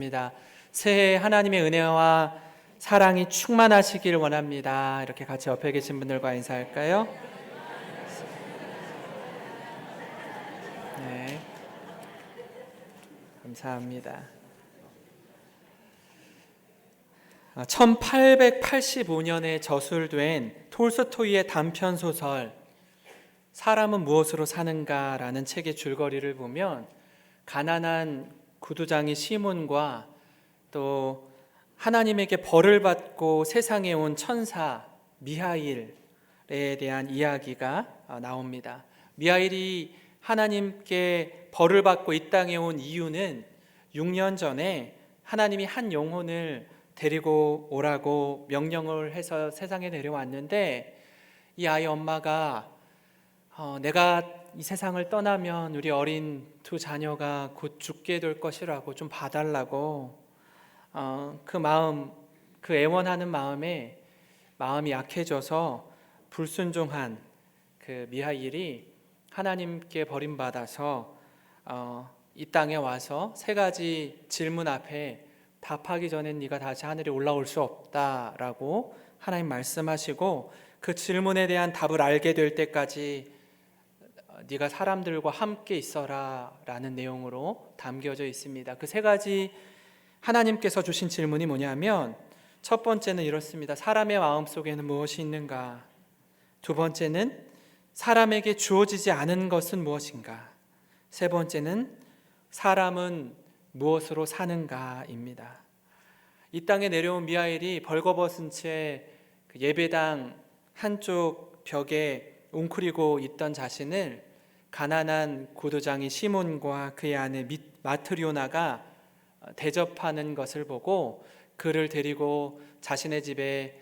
입니다. 새해 하나님의 은혜와 사랑이 충만하시길 원합니다. 이렇게 같이 옆에 계신 분들과 인사할까요? 네, 감사합니다. 1885년에 저술된 톨스토이의 단편 소설 사람은 무엇으로 사는가라는 책의 줄거리를 보면 가난한 구두장이 시몬과 또 하나님에게 벌을 받고 세상에 온 천사 미하일에 대한 이야기가 나옵니다. 미하일이 하나님께 벌을 받고 이 땅에 온 이유는 6년 전에 하나님이 한 영혼을 데리고 오라고 명령을 해서 세상에 내려왔는데 이 아이 엄마가 내가 이 세상을 떠나면 우리 어린 두 자녀가 곧 죽게 될 것이라고 좀 봐달라고 그 애원하는 마음이 약해져서 불순종한 그 미하일이 하나님께 버림받아서 이 땅에 와서 세 가지 질문 앞에 답하기 전엔 네가 다시 하늘에 올라올 수 없다라고 하나님 말씀하시고 그 질문에 대한 답을 알게 될 때까지 네가 사람들과 함께 있어라 라는 내용으로 담겨져 있습니다. 그 세 가지 하나님께서 주신 질문이 뭐냐면 첫 번째는 이렇습니다. 사람의 마음속에는 무엇이 있는가? 두 번째는 사람에게 주어지지 않은 것은 무엇인가? 세 번째는 사람은 무엇으로 사는가입니다. 이 땅에 내려온 미하일이 벌거벗은 채 예배당 한쪽 벽에 웅크리고 있던 자신을 가난한 구두장이 시몬과 그의 아내 마트리오나가 대접하는 것을 보고 그를 데리고 자신의 집에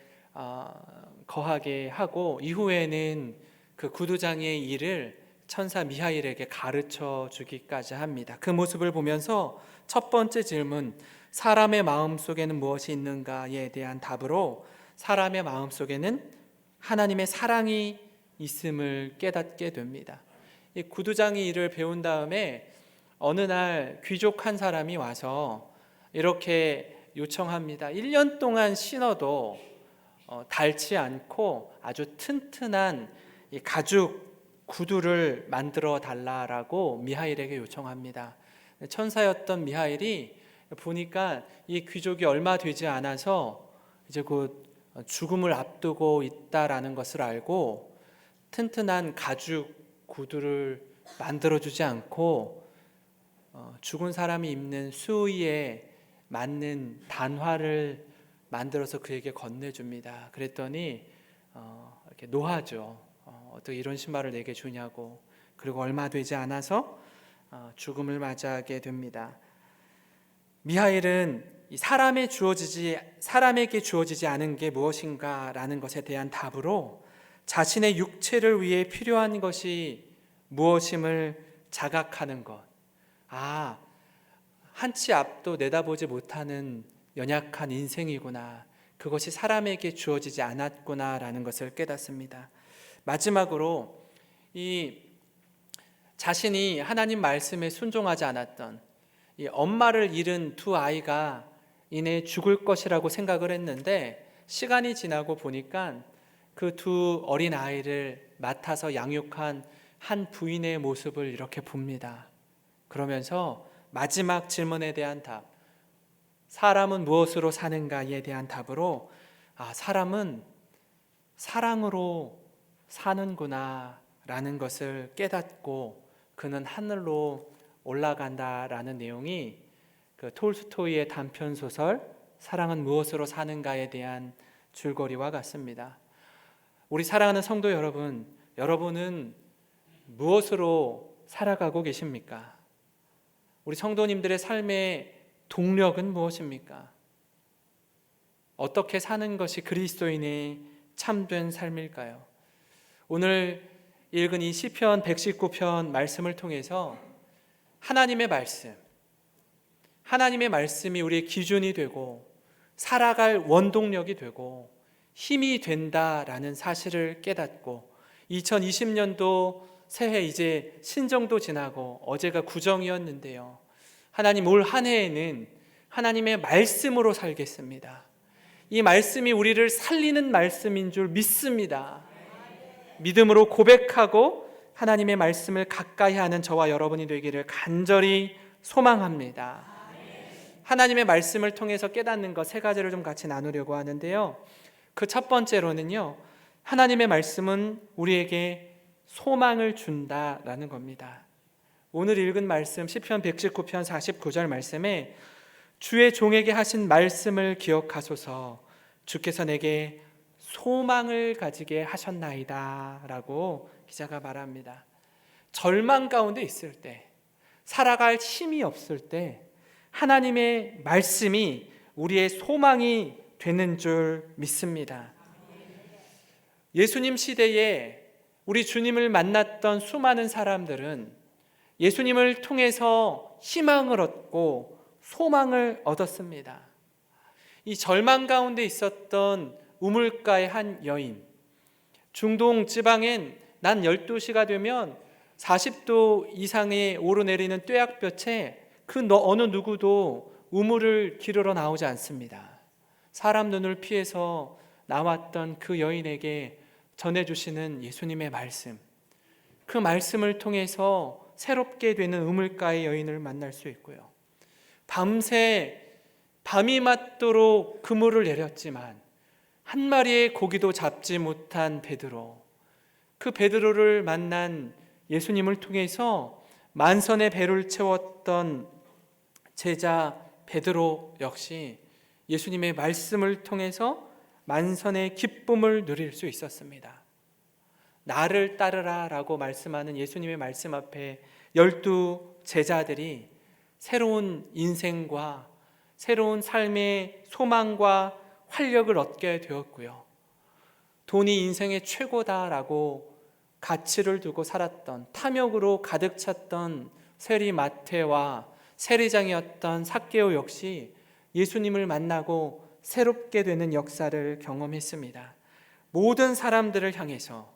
거하게 하고 이후에는 그 구두장의 일을 천사 미하일에게 가르쳐 주기까지 합니다. 그 모습을 보면서 첫 번째 질문, 사람의 마음속에는 무엇이 있는가에 대한 답으로 사람의 마음속에는 하나님의 사랑이 있음을 깨닫게 됩니다. 이 구두장이 일을 배운 다음에 어느 날 귀족 한 사람이 와서 이렇게 요청합니다. 1년 동안 신어도 닳지 않고 아주 튼튼한 이 가죽 구두를 만들어 달라라고 미하일에게 요청합니다. 천사였던 미하일이 보니까 이 귀족이 얼마 되지 않아서 이제 곧 죽음을 앞두고 있다라는 것을 알고 튼튼한 가죽 구두를 만들어주지 않고 죽은 사람이 입는 수의에 맞는 단화를 만들어서 그에게 건네줍니다. 그랬더니 이렇게 노하죠. 어떻게 이런 신발을 내게 주냐고. 그리고 얼마 되지 않아서 죽음을 맞이하게 됩니다. 미하일은 사람에게 주어지지 않은 게 무엇인가라는 것에 대한 답으로 자신의 육체를 위해 필요한 것이 무엇임을 자각하는 것. 한치 앞도 내다보지 못하는 연약한 인생이구나. 그것이 사람에게 주어지지 않았구나라는 것을 깨닫습니다. 마지막으로 이 자신이 하나님 말씀에 순종하지 않았던 이 엄마를 잃은 두 아이가 이내 죽을 것이라고 생각을 했는데 시간이 지나고 보니까 그 두 어린 아이를 맡아서 양육한 한 부인의 모습을 이렇게 봅니다. 그러면서 마지막 질문에 대한 답, 사람은 무엇으로 사는가에 대한 답으로 사람은 사랑으로 사는구나 라는 것을 깨닫고 그는 하늘로 올라간다라는 내용이 그 톨스토이의 단편 소설 사랑은 무엇으로 사는가에 대한 줄거리와 같습니다. 우리 사랑하는 성도 여러분, 여러분은 무엇으로 살아가고 계십니까? 우리 성도님들의 삶의 동력은 무엇입니까? 어떻게 사는 것이 그리스도인의 참된 삶일까요? 오늘 읽은 이 시편 119편 말씀을 통해서 하나님의 말씀이 우리의 기준이 되고 살아갈 원동력이 되고 힘이 된다라는 사실을 깨닫고 2020년도 새해 이제 신정도 지나고 어제가 구정이었는데요. 하나님 올 한 해에는 하나님의 말씀으로 살겠습니다. 이 말씀이 우리를 살리는 말씀인 줄 믿습니다. 믿음으로 고백하고 하나님의 말씀을 가까이 하는 저와 여러분이 되기를 간절히 소망합니다. 하나님의 말씀을 통해서 깨닫는 것 세 가지를 좀 같이 나누려고 하는데요. 그 첫 번째로는요, 하나님의 말씀은 우리에게 소망을 준다라는 겁니다. 오늘 읽은 말씀 시편 119편 49절 말씀에 주의 종에게 하신 말씀을 기억하소서, 주께서 내게 소망을 가지게 하셨나이다 라고 기자가 말합니다. 절망 가운데 있을 때, 살아갈 힘이 없을 때 하나님의 말씀이 우리의 소망이 되는 줄 믿습니다. 예수님 시대에 우리 주님을 만났던 수많은 사람들은 예수님을 통해서 희망을 얻고 소망을 얻었습니다. 이 절망 가운데 있었던 우물가의 한 여인, 중동 지방엔 낮 12시가 되면 40도 이상의 오르내리는 뙤약볕에 그 어느 누구도 우물을 기르러 나오지 않습니다. 사람 눈을 피해서 나왔던 그 여인에게 전해주시는 예수님의 말씀, 그 말씀을 통해서 새롭게 되는 우물가의 여인을 만날 수 있고요. 밤새 밤이 맞도록 그물을 내렸지만 한 마리의 고기도 잡지 못한 베드로, 그 베드로를 만난 예수님을 통해서 만선의 배를 채웠던 제자 베드로 역시 예수님의 말씀을 통해서 만선의 기쁨을 누릴 수 있었습니다. 나를 따르라 라고 말씀하는 예수님의 말씀 앞에 12 제자들이 새로운 인생과 새로운 삶의 소망과 활력을 얻게 되었고요. 돈이 인생의 최고다라고 가치를 두고 살았던, 탐욕으로 가득 찼던 세리 마태와 세리장이었던 삭개오 역시 예수님을 만나고 새롭게 되는 역사를 경험했습니다. 모든 사람들을 향해서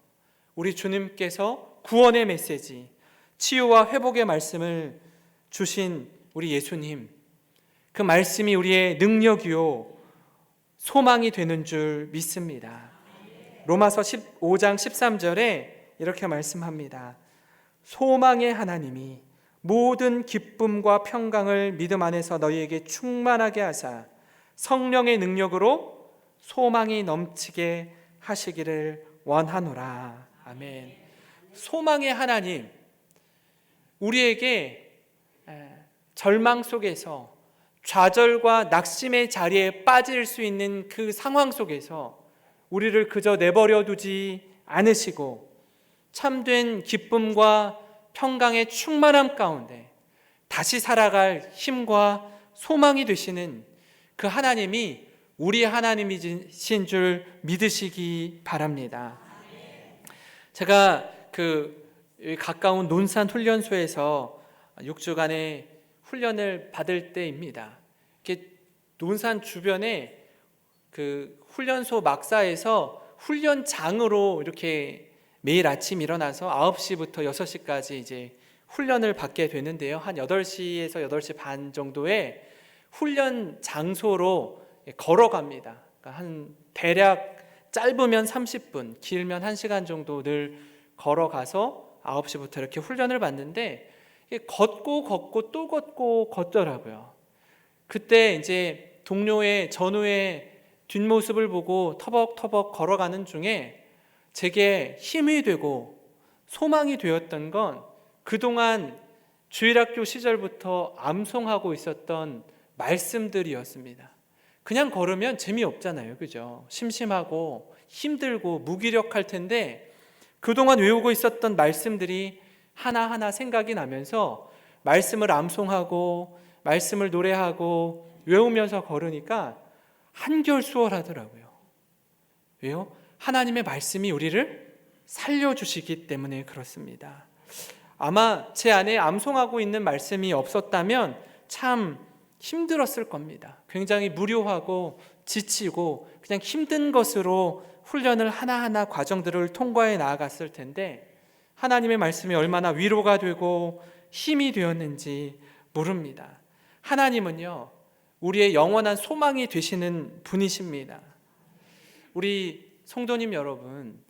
우리 주님께서 구원의 메시지, 치유와 회복의 말씀을 주신 우리 예수님, 그 말씀이 우리의 능력이요 소망이 되는 줄 믿습니다. 로마서 15장 13절에 이렇게 말씀합니다. 소망의 하나님이 모든 기쁨과 평강을 믿음 안에서 너희에게 충만하게 하사 성령의 능력으로 소망이 넘치게 하시기를 원하노라. 아멘. 소망의 하나님, 우리에게 절망 속에서 좌절과 낙심의 자리에 빠질 수 있는 그 상황 속에서 우리를 그저 내버려 두지 않으시고 참된 기쁨과 평강의 충만함 가운데 다시 살아갈 힘과 소망이 되시는 그 하나님이 우리 하나님이신 줄 믿으시기 바랍니다. 제가 가까운 논산 훈련소에서 6주간의 훈련을 받을 때입니다. 이렇게 논산 주변에 그 훈련소 막사에서 훈련장으로 이렇게 매일 아침 일어나서 9시부터 6시까지 이제 훈련을 받게 되는데요. 한 8시에서 8시 반 정도에 훈련 장소로 걸어갑니다. 그러니까 한 대략 짧으면 30분, 길면 1시간 정도 늘 걸어가서 9시부터 이렇게 훈련을 받는데 걷고 또 걷고 걷더라고요. 그때 이제 동료의 전우의 뒷모습을 보고 터벅터벅 걸어가는 중에 제게 힘이 되고 소망이 되었던 건 그동안 주일학교 시절부터 암송하고 있었던 말씀들이었습니다. 그냥 걸으면 재미없잖아요, 그죠? 심심하고 힘들고 무기력할 텐데 그동안 외우고 있었던 말씀들이 하나하나 생각이 나면서 말씀을 암송하고 말씀을 노래하고 외우면서 걸으니까 한결 수월하더라고요. 왜요? 하나님의 말씀이 우리를 살려주시기 때문에 그렇습니다. 아마 제 안에 암송하고 있는 말씀이 없었다면 참 힘들었을 겁니다. 굉장히 무료하고 지치고 그냥 힘든 것으로 훈련을 하나하나 과정들을 통과해 나아갔을 텐데 하나님의 말씀이 얼마나 위로가 되고 힘이 되었는지 모릅니다. 하나님은요, 우리의 영원한 소망이 되시는 분이십니다. 우리 성도님 여러분,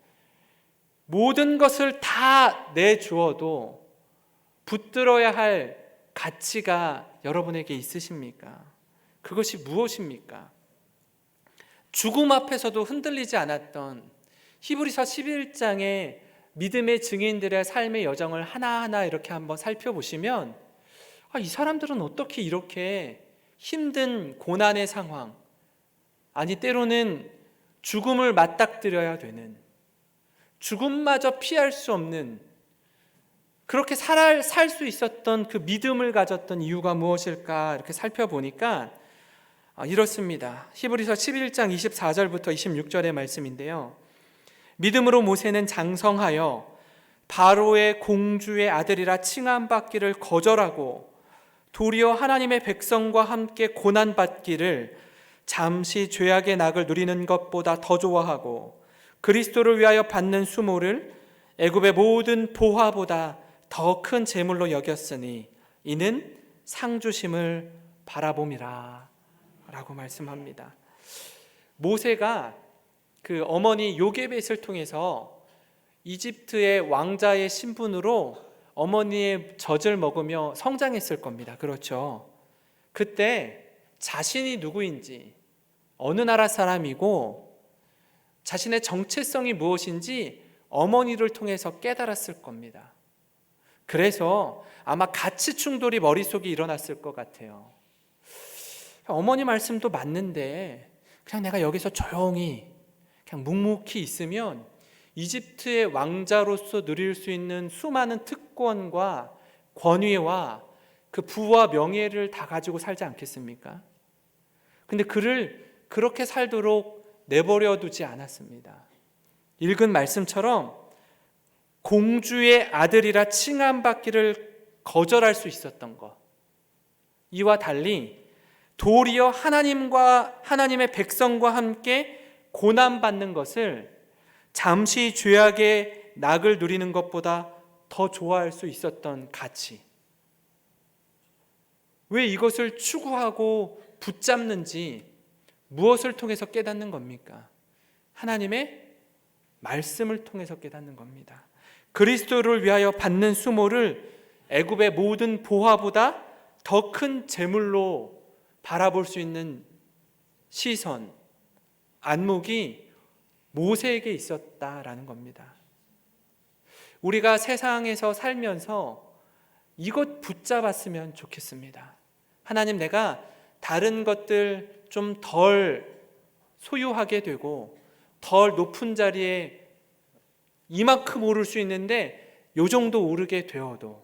모든 것을 다 내주어도 붙들어야 할 가치가 여러분에게 있으십니까? 그것이 무엇입니까? 죽음 앞에서도 흔들리지 않았던 히브리서 11장의 믿음의 증인들의 삶의 여정을 하나하나 이렇게 한번 살펴보시면 이 사람들은 어떻게 이렇게 힘든 고난의 상황, 아니 때로는 죽음을 맞닥뜨려야 되는, 죽음마저 피할 수 없는, 그렇게 살 수 있었던 그 믿음을 가졌던 이유가 무엇일까 이렇게 살펴보니까 이렇습니다. 히브리서 11장 24절부터 26절의 말씀인데요, 믿음으로 모세는 장성하여 바로의 공주의 아들이라 칭함받기를 거절하고 도리어 하나님의 백성과 함께 고난받기를 잠시 죄악의 낙을 누리는 것보다 더 좋아하고 그리스도를 위하여 받는 수모를 애굽의 모든 보화보다 더 큰 재물로 여겼으니 이는 상주심을 바라봄이라 라고 말씀합니다. 모세가 그 어머니 요게벳을 통해서 이집트의 왕자의 신분으로 어머니의 젖을 먹으며 성장했을 겁니다. 그렇죠? 그때 자신이 누구인지, 어느 나라 사람이고 자신의 정체성이 무엇인지 어머니를 통해서 깨달았을 겁니다. 그래서 아마 가치 충돌이 머릿속에 일어났을 것 같아요. 어머니 말씀도 맞는데 그냥 내가 여기서 조용히 그냥 묵묵히 있으면 이집트의 왕자로서 누릴 수 있는 수많은 특권과 권위와 그 부와 명예를 다 가지고 살지 않겠습니까? 근데 그를 그렇게 살도록 내버려 두지 않았습니다. 읽은 말씀처럼 공주의 아들이라 칭함받기를 거절할 수 있었던 것, 이와 달리 도리어 하나님의 백성과 함께 고난받는 것을 잠시 죄악의 낙을 누리는 것보다 더 좋아할 수 있었던 가치, 왜 이것을 추구하고 붙잡는지 무엇을 통해서 깨닫는 겁니까? 하나님의 말씀을 통해서 깨닫는 겁니다. 그리스도를 위하여 받는 수모를 애굽의 모든 보화보다 더 큰 재물로 바라볼 수 있는 시선, 안목이 모세에게 있었다라는 겁니다. 우리가 세상에서 살면서 이것 붙잡았으면 좋겠습니다. 하나님, 내가 다른 것들 좀 덜 소유하게 되고 덜 높은 자리에 이만큼 오를 수 있는데 요 정도 오르게 되어도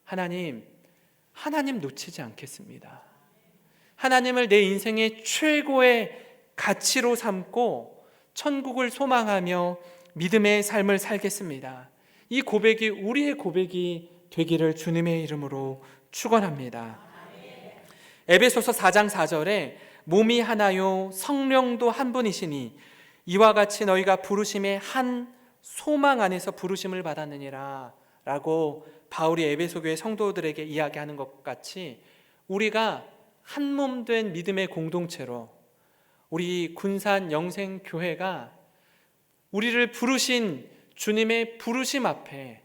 하나님 놓치지 않겠습니다. 하나님을 내 인생의 최고의 가치로 삼고 천국을 소망하며 믿음의 삶을 살겠습니다. 이 고백이 우리의 고백이 되기를 주님의 이름으로 축원합니다. 에베소서 4장 4절에 몸이 하나요 성령도 한 분이시니 이와 같이 너희가 부르심의 한 소망 안에서 부르심을 받았느니라 라고 바울이 에베소 교회 성도들에게 이야기하는 것 같이 우리가 한 몸 된 믿음의 공동체로 우리 군산 영생교회가 우리를 부르신 주님의 부르심 앞에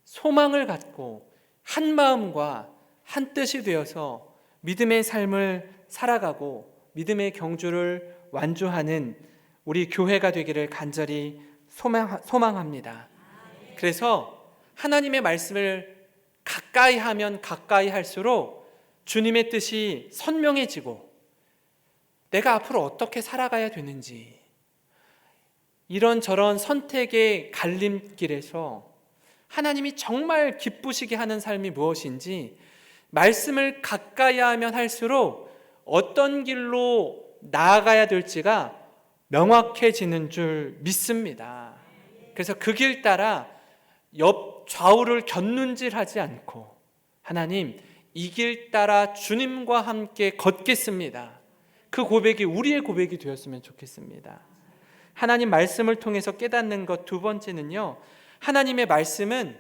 소망을 갖고 한 마음과 한 뜻이 되어서 믿음의 삶을 살아가고 믿음의 경주를 완주하는 우리 교회가 되기를 간절히 소망합니다. 그래서 하나님의 말씀을 가까이 하면 가까이 할수록 주님의 뜻이 선명해지고 내가 앞으로 어떻게 살아가야 되는지, 이런저런 선택의 갈림길에서 하나님이 정말 기쁘시게 하는 삶이 무엇인지 말씀을 가까이 하면 할수록 어떤 길로 나아가야 될지가 명확해지는 줄 믿습니다. 그래서 그 길 따라 옆 좌우를 곁눈질하지 않고 하나님, 이 길 따라 주님과 함께 걷겠습니다. 그 고백이 우리의 고백이 되었으면 좋겠습니다. 하나님 말씀을 통해서 깨닫는 것 두 번째는요, 하나님의 말씀은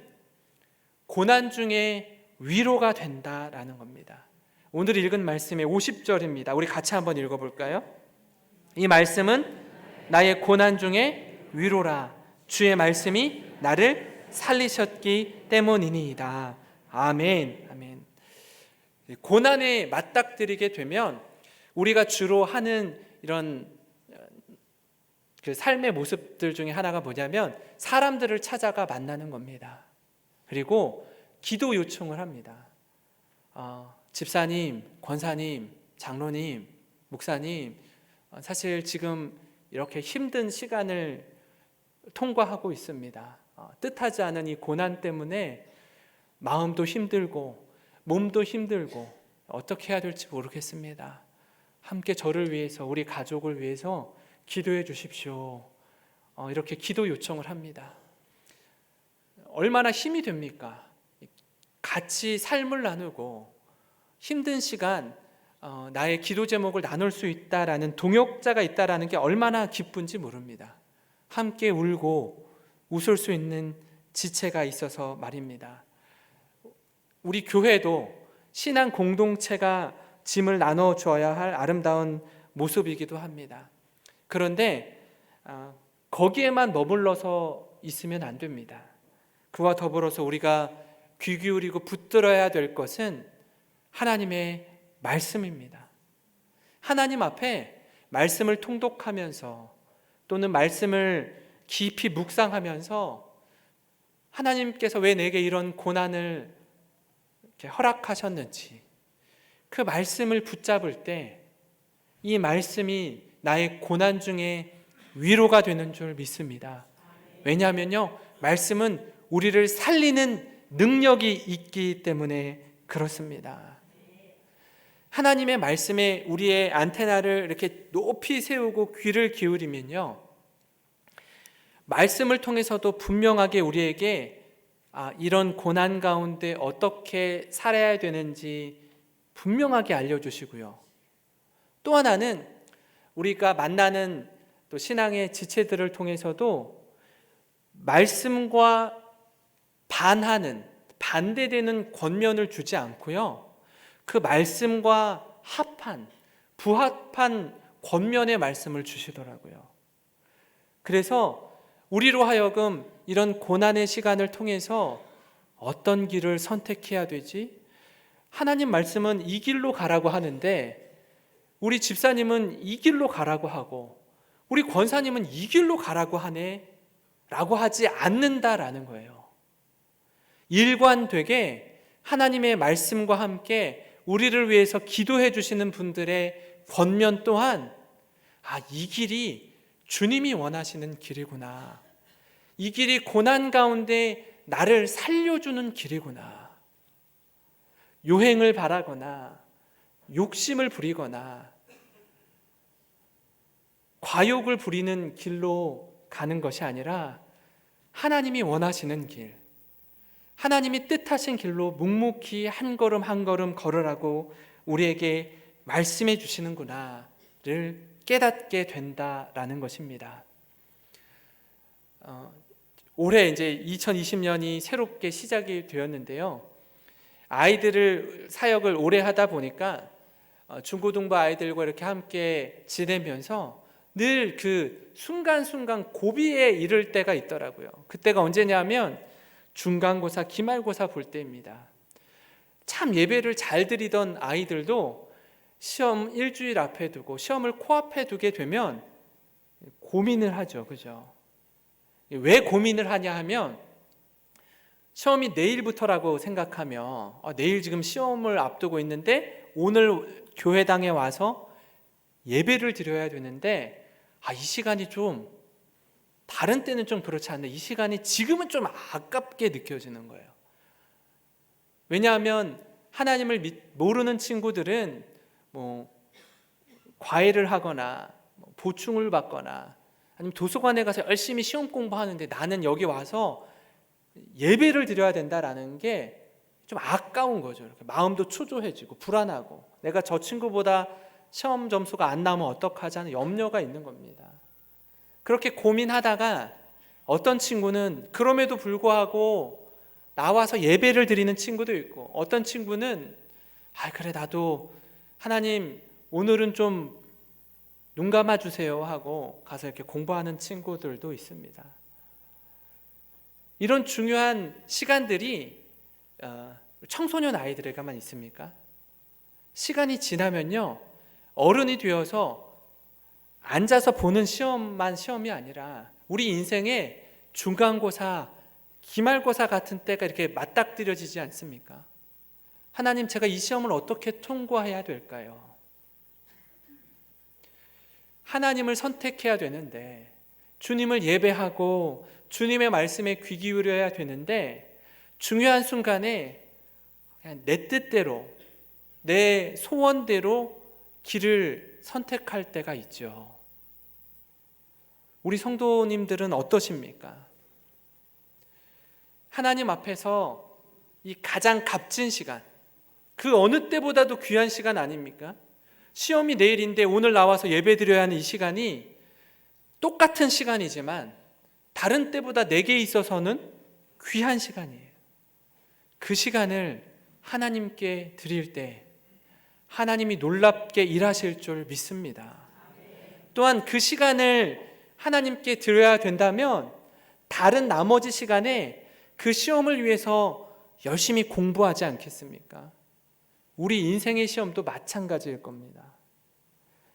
고난 중에 위로가 된다라는 겁니다. 오늘 읽은 말씀의 50절입니다. 우리 같이 한번 읽어볼까요? 이 말씀은 나의 고난 중에 위로라. 주의 말씀이 나를 살리셨기 때문이니이다. 아멘. 아멘. 고난에 맞닥뜨리게 되면 우리가 주로 하는 이런 그 삶의 모습들 중에 하나가 뭐냐면 사람들을 찾아가 만나는 겁니다. 그리고 기도 요청을 합니다. 집사님, 권사님, 장로님, 목사님, 사실 지금 이렇게 힘든 시간을 통과하고 있습니다. 뜻하지 않은 이 고난 때문에 마음도 힘들고 몸도 힘들고 어떻게 해야 될지 모르겠습니다. 함께 저를 위해서, 우리 가족을 위해서 기도해 주십시오. 이렇게 기도 요청을 합니다. 얼마나 힘이 됩니까? 같이 삶을 나누고 힘든 시간 나의 기도 제목을 나눌 수 있다라는 동역자가 있다라는 게 얼마나 기쁜지 모릅니다. 함께 울고 웃을 수 있는 지체가 있어서 말입니다. 우리 교회도 신앙 공동체가 짐을 나눠줘야 할 아름다운 모습이기도 합니다. 그런데 거기에만 머물러서 있으면 안 됩니다. 그와 더불어서 우리가 귀 기울이고 붙들어야 될 것은 하나님의 말씀입니다. 하나님 앞에 말씀을 통독하면서 또는 말씀을 깊이 묵상하면서 하나님께서 왜 내게 이런 고난을 이렇게 허락하셨는지 그 말씀을 붙잡을 때 이 말씀이 나의 고난 중에 위로가 되는 줄 믿습니다. 왜냐하면요, 말씀은 우리를 살리는 능력이 있기 때문에 그렇습니다. 하나님의 말씀에 우리의 안테나를 이렇게 높이 세우고 귀를 기울이면요, 말씀을 통해서도 분명하게 우리에게 이런 고난 가운데 어떻게 살아야 되는지 분명하게 알려주시고요. 또 하나는 우리가 만나는 또 신앙의 지체들을 통해서도 말씀과 반대되는 권면을 주지 않고요, 그 말씀과 부합한 권면의 말씀을 주시더라고요. 그래서 우리로 하여금 이런 고난의 시간을 통해서 어떤 길을 선택해야 되지? 하나님 말씀은 이 길로 가라고 하는데 우리 집사님은 이 길로 가라고 하고 우리 권사님은 이 길로 가라고 하네 라고 하지 않는다라는 거예요. 일관되게 하나님의 말씀과 함께 우리를 위해서 기도해 주시는 분들의 권면 또한 이 길이 주님이 원하시는 길이구나, 이 길이 고난 가운데 나를 살려주는 길이구나, 요행을 바라거나 욕심을 부리거나 과욕을 부리는 길로 가는 것이 아니라 하나님이 원하시는 길, 하나님이 뜻하신 길로 묵묵히 한 걸음 한 걸음 걸으라고 우리에게 말씀해 주시는구나를 깨닫게 된다라는 것입니다. 올해 이제 2020년이 새롭게 시작이 되었는데요, 아이들을 사역을 오래 하다 보니까 중고등부 아이들과 이렇게 함께 지내면서 늘 그 순간순간 고비에 이를 때가 있더라고요. 그때가 언제냐면 중간고사, 기말고사 볼 때입니다. 참 예배를 잘 드리던 아이들도 시험 일주일 앞에 두고 시험을 코앞에 두게 되면 고민을 하죠. 그죠? 왜 고민을 하냐 하면 시험이 내일부터라고 생각하며 내일 지금 시험을 앞두고 있는데 오늘 교회당에 와서 예배를 드려야 되는데 이 시간이 좀 다른 때는 좀 그렇지 않는데 이 시간이 지금은 좀 아깝게 느껴지는 거예요. 왜냐하면 하나님을 모르는 친구들은 과외를 하거나 보충을 받거나 아니면 도서관에 가서 열심히 시험 공부하는데 나는 여기 와서 예배를 드려야 된다라는 게 좀 아까운 거죠. 이렇게 마음도 초조해지고 불안하고 내가 저 친구보다 시험 점수가 안 나오면 어떡하지 하는 염려가 있는 겁니다. 그렇게 고민하다가 어떤 친구는 그럼에도 불구하고 나와서 예배를 드리는 친구도 있고 어떤 친구는 그래 나도 하나님 오늘은 좀 눈 감아주세요 하고 가서 이렇게 공부하는 친구들도 있습니다. 이런 중요한 시간들이 청소년 아이들에게만 있습니까? 시간이 지나면요, 어른이 되어서 앉아서 보는 시험만 시험이 아니라 우리 인생의 중간고사, 기말고사 같은 때가 이렇게 맞닥뜨려지지 않습니까? 하나님, 제가 이 시험을 어떻게 통과해야 될까요? 하나님을 선택해야 되는데, 주님을 예배하고 주님의 말씀에 귀 기울여야 되는데, 중요한 순간에 그냥 내 뜻대로, 내 소원대로 길을 선택할 때가 있죠. 우리 성도님들은 어떠십니까? 하나님 앞에서 이 가장 값진 시간, 그 어느 때보다도 귀한 시간 아닙니까? 시험이 내일인데 오늘 나와서 예배드려야 하는 이 시간이 똑같은 시간이지만 다른 때보다 내게 있어서는 귀한 시간이에요. 그 시간을 하나님께 드릴 때 하나님이 놀랍게 일하실 줄 믿습니다. 또한 그 시간을 하나님께 드려야 된다면 다른 나머지 시간에 그 시험을 위해서 열심히 공부하지 않겠습니까? 우리 인생의 시험도 마찬가지일 겁니다.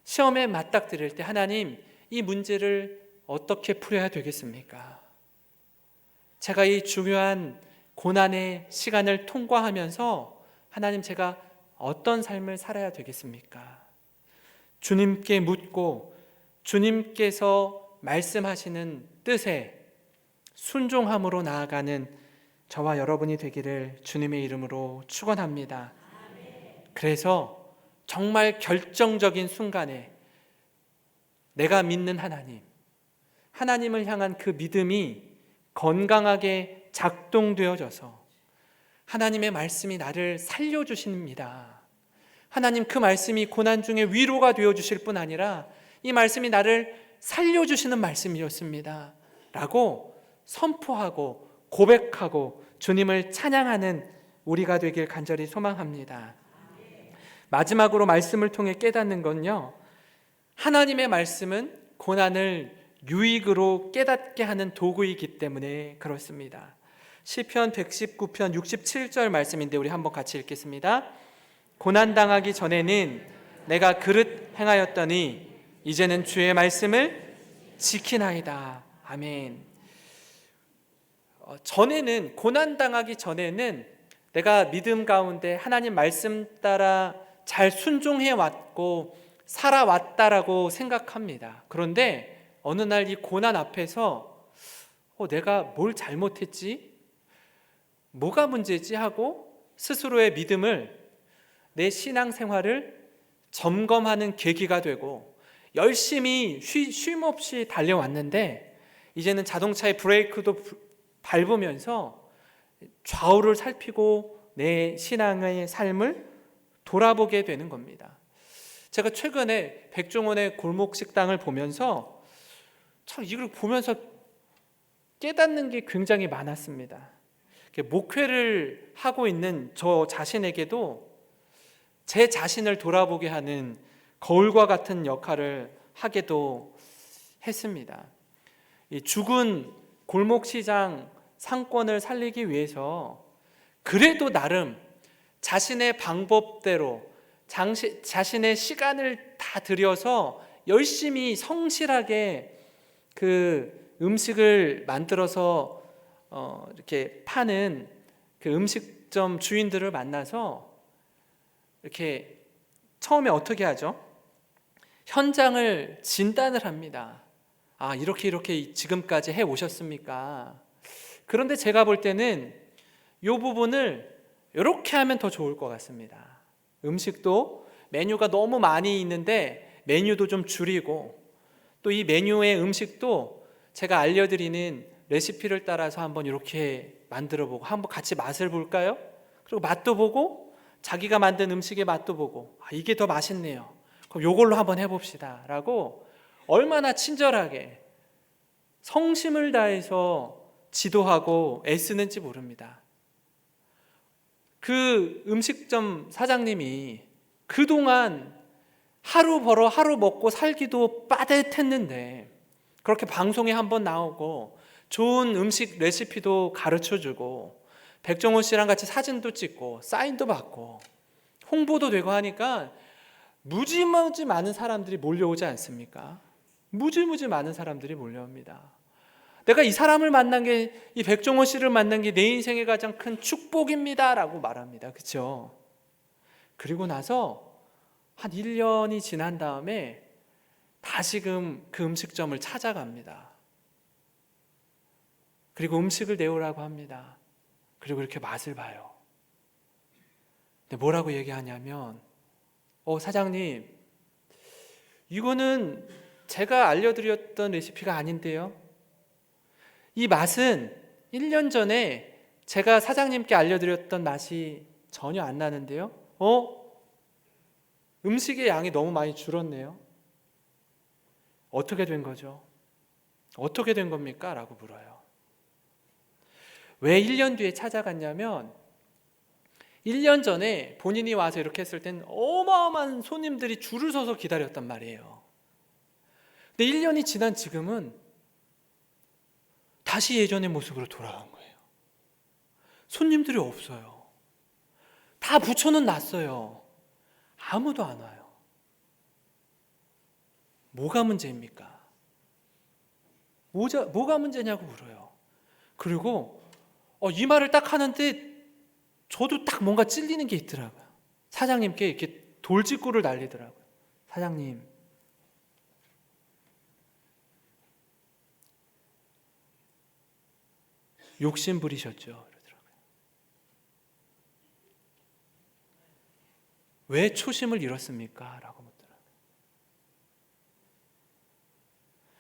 시험에 맞닥뜨릴 때 하나님, 이 문제를 어떻게 풀어야 되겠습니까? 제가 이 중요한 고난의 시간을 통과하면서 하나님, 제가 어떤 삶을 살아야 되겠습니까? 주님께 묻고 주님께서 말씀하시는 뜻에 순종함으로 나아가는 저와 여러분이 되기를 주님의 이름으로 축원합니다. 그래서 정말 결정적인 순간에 내가 믿는 하나님을 향한 그 믿음이 건강하게 작동되어져서 하나님의 말씀이 나를 살려주십니다. 하나님, 그 말씀이 고난 중에 위로가 되어주실 뿐 아니라 이 말씀이 나를 살려주시는 말씀이었습니다 라고 선포하고 고백하고 주님을 찬양하는 우리가 되길 간절히 소망합니다. 마지막으로 말씀을 통해 깨닫는 건요, 하나님의 말씀은 고난을 유익으로 깨닫게 하는 도구이기 때문에 그렇습니다. 시편 119편 67절 말씀인데 우리 한번 같이 읽겠습니다. 고난당하기 전에는 내가 그릇 행하였더니 이제는 주의 말씀을 지키나이다. 아멘. 고난당하기 전에는 내가 믿음 가운데 하나님 말씀 따라 잘 순종해 왔고 살아왔다라고 생각합니다. 그런데 어느 날 이 고난 앞에서 내가 뭘 잘못했지? 뭐가 문제지? 하고 스스로의 믿음을, 내 신앙생활을 점검하는 계기가 되고 열심히 쉼없이 달려왔는데 이제는 자동차의 브레이크도 밟으면서 좌우를 살피고 내 신앙의 삶을 돌아보게 되는 겁니다. 제가 최근에 백종원의 골목식당을 보면서 참 이걸 보면서 깨닫는 게 굉장히 많았습니다. 목회를 하고 있는 저 자신에게도 제 자신을 돌아보게 하는 거울과 같은 역할을 하기도 했습니다. 이 죽은 골목시장 상권을 살리기 위해서 그래도 나름 자신의 방법대로 자신의 시간을 다 들여서 열심히 성실하게 그 음식을 만들어서 이렇게 파는 그 음식점 주인들을 만나서 이렇게 처음에 어떻게 하죠? 현장을 진단을 합니다. 이렇게 지금까지 해 오셨습니까? 그런데 제가 볼 때는 이 부분을 이렇게 하면 더 좋을 것 같습니다. 음식도 메뉴가 너무 많이 있는데 메뉴도 좀 줄이고, 또 이 메뉴의 음식도 제가 알려드리는 레시피를 따라서 한번 이렇게 만들어 보고 한번 같이 맛을 볼까요? 그리고 맛도 보고 자기가 만든 음식의 맛도 보고 이게 더 맛있네요. 그럼 이걸로 한번 해봅시다 라고 얼마나 친절하게 성심을 다해서 지도하고 애쓰는지 모릅니다. 그 음식점 사장님이 그동안 하루 벌어 하루 먹고 살기도 빠듯했는데 그렇게 방송에 한번 나오고 좋은 음식 레시피도 가르쳐주고 백종원 씨랑 같이 사진도 찍고 사인도 받고 홍보도 되고 하니까 무지무지 많은 사람들이 몰려오지 않습니까? 무지무지 많은 사람들이 몰려옵니다. 내가 이 사람을 만난 게, 이 백종원 씨를 만난 게 내 인생의 가장 큰 축복입니다 라고 말합니다. 그렇죠? 그리고 나서 한 1년이 지난 다음에 다시금 그 음식점을 찾아갑니다. 그리고 음식을 내오라고 합니다. 그리고 이렇게 맛을 봐요. 근데 뭐라고 얘기하냐면 사장님, 이거는 제가 알려드렸던 레시피가 아닌데요. 이 맛은 1년 전에 제가 사장님께 알려드렸던 맛이 전혀 안 나는데요. 음식의 양이 너무 많이 줄었네요. 어떻게 된 거죠? 어떻게 된 겁니까? 라고 물어요. 왜 1년 뒤에 찾아갔냐면 1년 전에 본인이 와서 이렇게 했을 땐 어마어마한 손님들이 줄을 서서 기다렸단 말이에요. 근데 1년이 지난 지금은 다시 예전의 모습으로 돌아간 거예요. 손님들이 없어요. 다 붙여는 놨어요. 아무도 안 와요. 뭐가 문제입니까? 뭐가 문제냐고 물어요. 그리고 이 말을 딱 하는데 저도 딱 뭔가 찔리는 게 있더라고요. 사장님께 이렇게 돌직구를 날리더라고요. 사장님, 욕심 부리셨죠? 이러더라고요. 왜 초심을 잃었습니까? 라고 묻더라고요.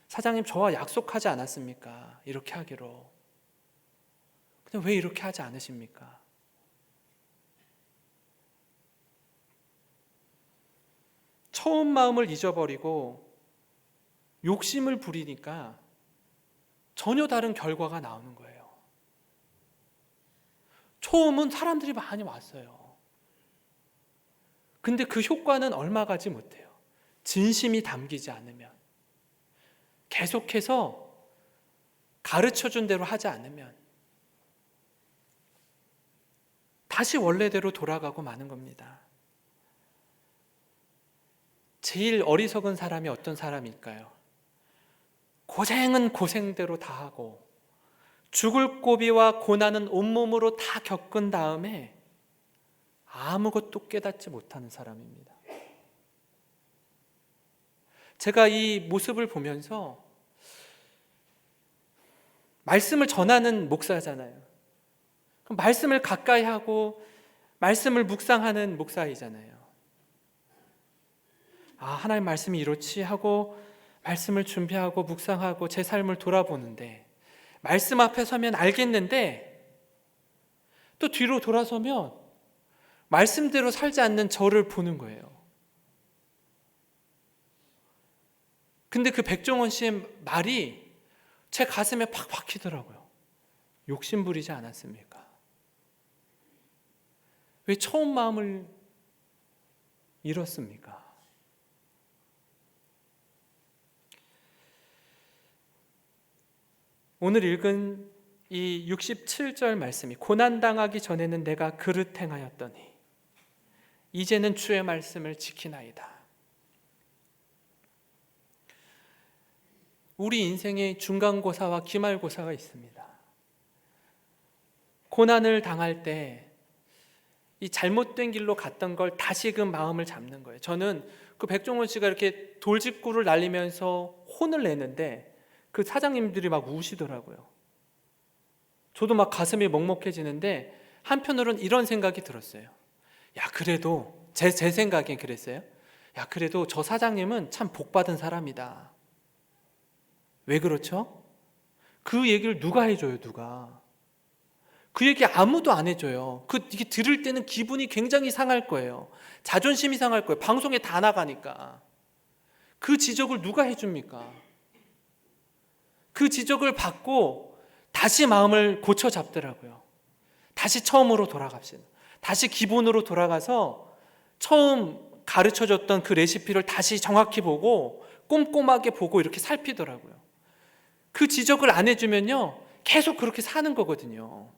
사장님, 저와 약속하지 않았습니까? 이렇게 하기로. 근데 왜 이렇게 하지 않으십니까? 처음 마음을 잊어버리고 욕심을 부리니까 전혀 다른 결과가 나오는 거예요. 처음은 사람들이 많이 왔어요. 근데 그 효과는 얼마 가지 못해요. 진심이 담기지 않으면, 계속해서 가르쳐준 대로 하지 않으면 다시 원래대로 돌아가고 마는 겁니다. 제일 어리석은 사람이 어떤 사람일까요? 고생은 고생대로 다 하고 죽을 고비와 고난은 온몸으로 다 겪은 다음에 아무것도 깨닫지 못하는 사람입니다. 제가 이 모습을 보면서 말씀을 전하는 목사잖아요. 그럼 말씀을 가까이 하고 말씀을 묵상하는 목사이잖아요. 하나님 말씀이 이렇지 하고 말씀을 준비하고 묵상하고 제 삶을 돌아보는데 말씀 앞에 서면 알겠는데 또 뒤로 돌아서면 말씀대로 살지 않는 저를 보는 거예요. 근데 그 백종원 씨의 말이 제 가슴에 팍 박히더라고요. 욕심 부리지 않았습니까? 왜 처음 마음을 잃었습니까? 오늘 읽은 이 67절 말씀이 고난당하기 전에는 내가 그릇 행하였더니 이제는 주의 말씀을 지키나이다. 우리 인생에 중간고사와 기말고사가 있습니다. 고난을 당할 때 이 잘못된 길로 갔던 걸 다시금 마음을 잡는 거예요. 저는 그 백종원 씨가 이렇게 돌직구를 날리면서 혼을 내는데 그 사장님들이 막 우시더라고요. 저도 막 가슴이 먹먹해지는데 한편으로는 이런 생각이 들었어요. 그래도 제 생각엔 그랬어요. 그래도 저 사장님은 참 복받은 사람이다. 왜 그렇죠? 그 얘기를 누가 해줘요? 누가? 그 얘기 아무도 안 해줘요. 이게 들을 때는 기분이 굉장히 상할 거예요. 자존심이 상할 거예요. 방송에 다 나가니까. 그 지적을 누가 해줍니까? 그 지적을 받고 다시 마음을 고쳐 잡더라고요. 다시 처음으로 돌아갑시다. 다시 기본으로 돌아가서 처음 가르쳐줬던 그 레시피를 다시 정확히 보고 꼼꼼하게 보고 이렇게 살피더라고요. 그 지적을 안 해주면요 계속 그렇게 사는 거거든요.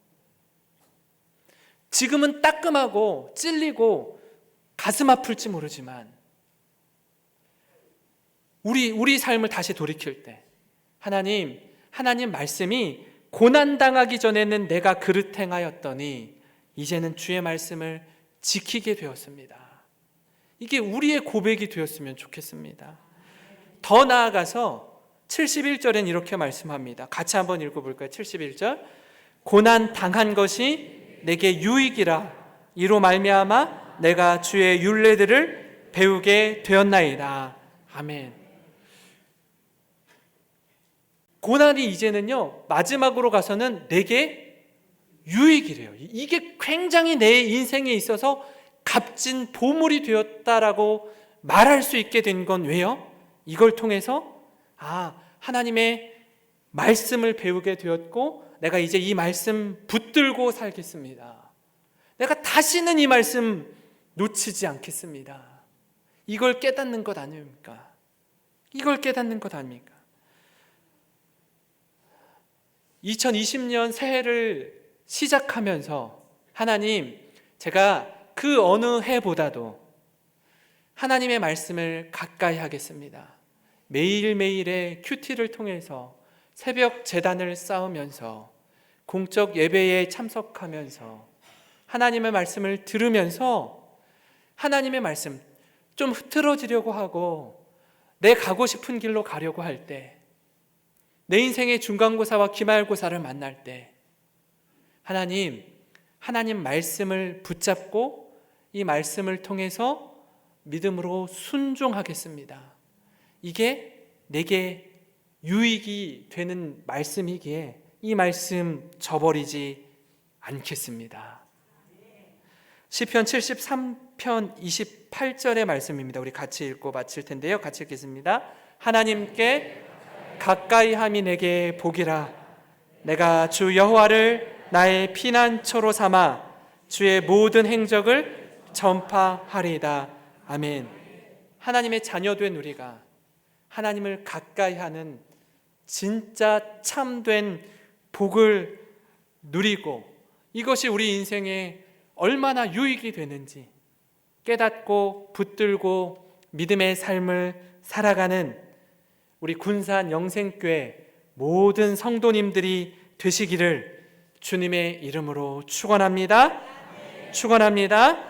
지금은 따끔하고 찔리고 가슴 아플지 모르지만 우리 삶을 다시 돌이킬 때 하나님 말씀이 고난당하기 전에는 내가 그릇 행하였더니 이제는 주의 말씀을 지키게 되었습니다. 이게 우리의 고백이 되었으면 좋겠습니다. 더 나아가서 71절엔 이렇게 말씀합니다. 같이 한번 읽어볼까요? 71절. 고난 당한 것이 내게 유익이라 이로 말미암아 내가 주의 율례들을 배우게 되었나이다. 아멘. 고난이 이제는요 마지막으로 가서는 내게 유익이래요. 이게 굉장히 내 인생에 있어서 값진 보물이 되었다라고 말할 수 있게 된 건 왜요? 이걸 통해서 하나님의 말씀을 배우게 되었고 내가 이제 이 말씀 붙들고 살겠습니다. 내가 다시는 이 말씀 놓치지 않겠습니다. 이걸 깨닫는 것 아닙니까? 이걸 깨닫는 것 아닙니까? 2020년 새해를 시작하면서 하나님, 제가 그 어느 해보다도 하나님의 말씀을 가까이 하겠습니다. 매일매일의 큐티를 통해서 새벽 제단을 쌓으면서 공적 예배에 참석하면서 하나님의 말씀을 들으면서 하나님의 말씀 좀 흐트러지려고 하고 내 가고 싶은 길로 가려고 할 때, 내 인생의 중간고사와 기말고사를 만날 때 하나님 말씀을 붙잡고 이 말씀을 통해서 믿음으로 순종하겠습니다. 이게 내게 유익이 되는 말씀이기에 이 말씀 저버리지 않겠습니다. 시편 73편 28절의 말씀입니다. 우리 같이 읽고 마칠 텐데요. 같이 읽겠습니다. 하나님께 가까이 함이 내게 복이라. 내가 주 여호와를 나의 피난처로 삼아 주의 모든 행적을 전파하리이다. 아멘. 하나님의 자녀된 우리가 하나님을 가까이 하는 진짜 참된 복을 누리고 이것이 우리 인생에 얼마나 유익이 되는지 깨닫고 붙들고 믿음의 삶을 살아가는 우리 군산 영생교회 모든 성도님들이 되시기를 주님의 이름으로 축원합니다. 축원합니다.